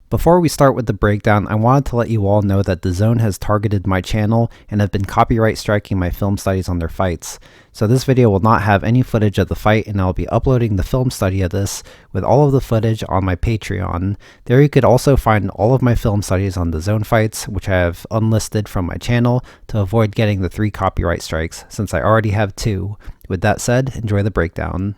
Before we start with the breakdown, I wanted to let you all know that DAZN has targeted my channel and have been copyright striking my film studies on their fights. So this video will not have any footage of the fight, and I'll be uploading the film study of this with all of the footage on my Patreon. There you could also find all of my film studies on DAZN fights, which I have unlisted from my channel to avoid getting the 3 copyright strikes, since I already have 2. With that said, enjoy the breakdown.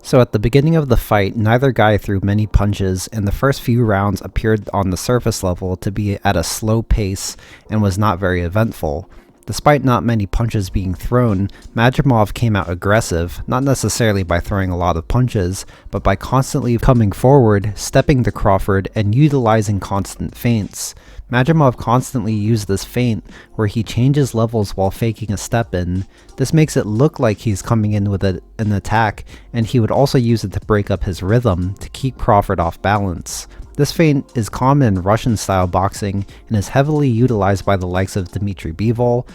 So at the beginning of the fight, neither guy threw many punches, and the first few rounds appeared on the surface level to be at a slow pace and was not very eventful. Despite not many punches being thrown, Madrimov came out aggressive, not necessarily by throwing a lot of punches, but by constantly coming forward, stepping to Crawford, and utilizing constant feints. Madrimov constantly used this feint where he changes levels while faking a step in. This makes it look like he's coming in with an attack, and he would also use it to break up his rhythm to keep Crawford off balance. This feint is common in Russian style boxing and is heavily utilized by the likes of Dmitry Bivol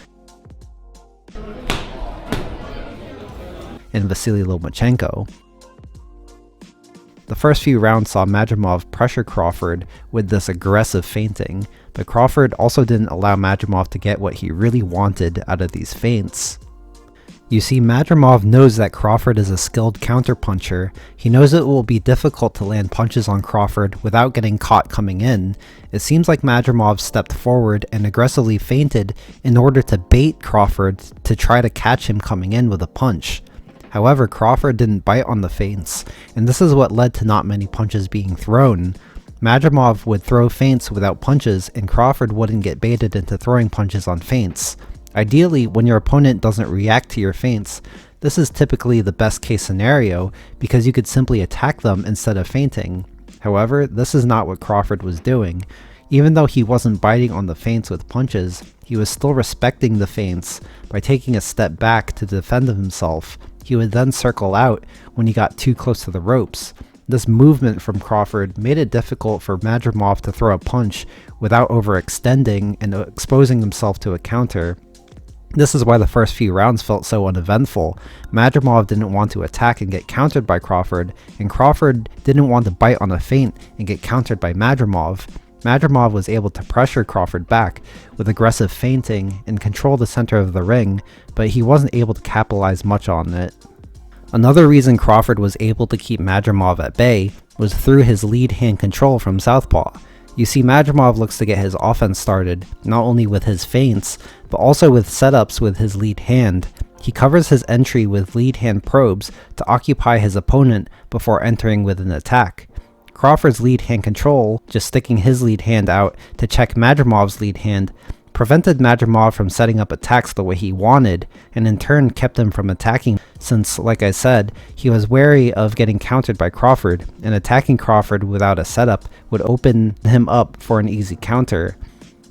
and Vasily Lomachenko. The first few rounds saw Madrimov pressure Crawford with this aggressive feinting, but Crawford also didn't allow Madrimov to get what he really wanted out of these feints. You see, Madrimov knows that Crawford is a skilled counterpuncher. He knows it will be difficult to land punches on Crawford without getting caught coming in. It seems like Madrimov stepped forward and aggressively feinted in order to bait Crawford to try to catch him coming in with a punch. However, Crawford didn't bite on the feints, and this is what led to not many punches being thrown. Madrimov would throw feints without punches, and Crawford wouldn't get baited into throwing punches on feints. Ideally, when your opponent doesn't react to your feints, this is typically the best case scenario because you could simply attack them instead of feinting. However, this is not what Crawford was doing. Even though he wasn't biting on the feints with punches, he was still respecting the feints by taking a step back to defend himself. He would then circle out when he got too close to the ropes. This movement from Crawford made it difficult for Madrimov to throw a punch without overextending and exposing himself to a counter. This is why the first few rounds felt so uneventful. Madrimov didn't want to attack and get countered by Crawford, and Crawford didn't want to bite on a feint and get countered by Madrimov. Madrimov was able to pressure Crawford back with aggressive feinting and control the center of the ring, but he wasn't able to capitalize much on it. Another reason Crawford was able to keep Madrimov at bay was through his lead hand control from southpaw. You see, Madrimov looks to get his offense started, not only with his feints, but also with setups with his lead hand. He covers his entry with lead hand probes to occupy his opponent before entering with an attack. Crawford's lead hand control, just sticking his lead hand out to check Madrimov's lead hand, prevented Madrimov from setting up attacks the way he wanted, and in turn kept him from attacking since, like I said, he was wary of getting countered by Crawford, and attacking Crawford without a setup would open him up for an easy counter.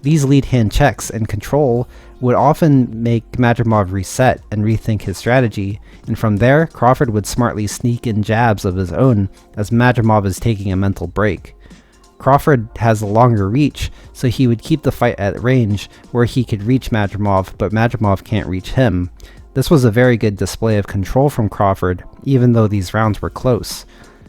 These lead hand checks and control would often make Madrimov reset and rethink his strategy, and from there, Crawford would smartly sneak in jabs of his own as Madrimov is taking a mental break. Crawford has a longer reach, so he would keep the fight at range where he could reach Madrimov, but Madrimov can't reach him. This was a very good display of control from Crawford, even though these rounds were close.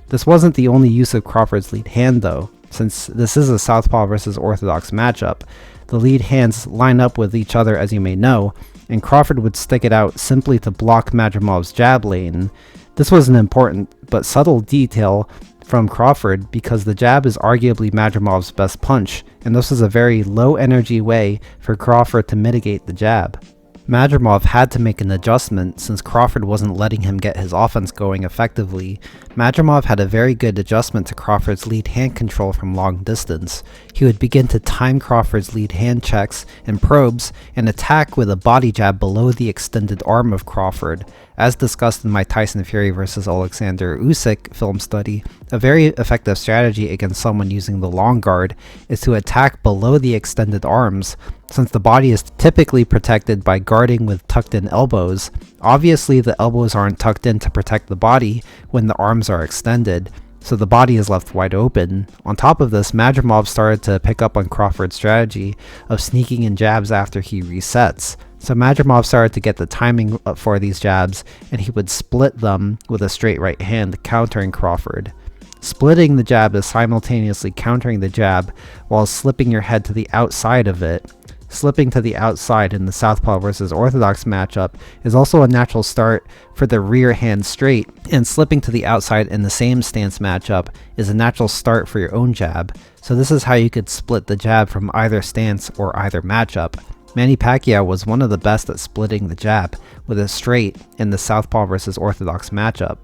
This wasn't the only use of Crawford's lead hand though. Since this is a southpaw versus orthodox matchup, the lead hands line up with each other, as you may know, and Crawford would stick it out simply to block Madrimov's jab lane. This was an important but subtle detail from Crawford because the jab is arguably Madrimov's best punch, and this was a very low energy way for Crawford to mitigate the jab. Madrimov had to make an adjustment since Crawford wasn't letting him get his offense going effectively. Madrimov had a very good adjustment to Crawford's lead hand control from long distance. He would begin to time Crawford's lead hand checks and probes and attack with a body jab below the extended arm of Crawford. As discussed in my Tyson Fury vs. Alexander Usyk film study, a very effective strategy against someone using the long guard is to attack below the extended arms, since the body is typically protected by guarding with tucked in elbows. Obviously, the elbows aren't tucked in to protect the body when the arms are extended, so the body is left wide open. On top of this, Madrimov started to pick up on Crawford's strategy of sneaking in jabs after he resets. So Madrimov started to get the timing for these jabs, and he would split them with a straight right hand, countering Crawford. Splitting the jab is simultaneously countering the jab while slipping your head to the outside of it. Slipping to the outside in the southpaw versus orthodox matchup is also a natural start for the rear hand straight, and slipping to the outside in the same stance matchup is a natural start for your own jab. So this is how you could split the jab from either stance or either matchup. Manny Pacquiao was one of the best at splitting the jab with a straight in the southpaw versus orthodox matchup.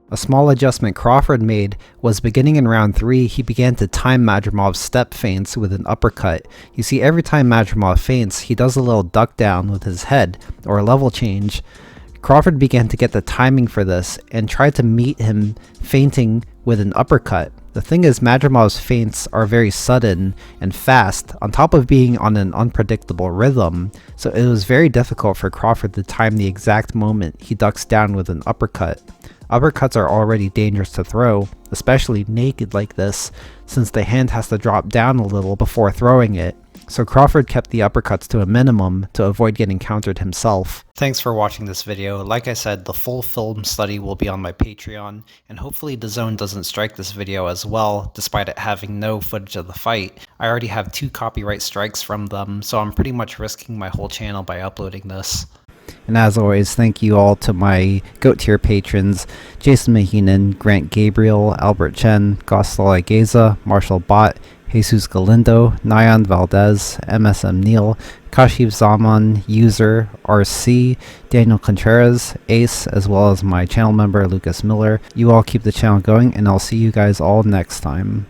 A small adjustment Crawford made was beginning in round 3, he began to time Madrimov's step feints with an uppercut. You see, every time Madrimov feints, he does a little duck down with his head, or a level change. Crawford began to get the timing for this, and tried to meet him feinting with an uppercut. The thing is, Madrimov's feints are very sudden and fast, on top of being on an unpredictable rhythm, so it was very difficult for Crawford to time the exact moment he ducks down with an uppercut. Uppercuts are already dangerous to throw, especially naked like this, since the hand has to drop down a little before throwing it, so Crawford kept the uppercuts to a minimum to avoid getting countered himself. Thanks for watching this video. Like I said, the full film study will be on my Patreon, and hopefully DAZN doesn't strike this video as well, despite it having no footage of the fight. I already have 2 copyright strikes from them, so I'm pretty much risking my whole channel by uploading this. And as always, thank you all to my GOAT tier patrons: Jason Maheenan, Grant Gabriel, Albert Chen, Gostal Igeza, Marshall Bott, Jesus Galindo, Nyan Valdez, MSM Neil, Kashiv Zaman, User, RC, Daniel Contreras, Ace, as well as my channel member Lucas Miller. You all keep the channel going, and I'll see you guys all next time.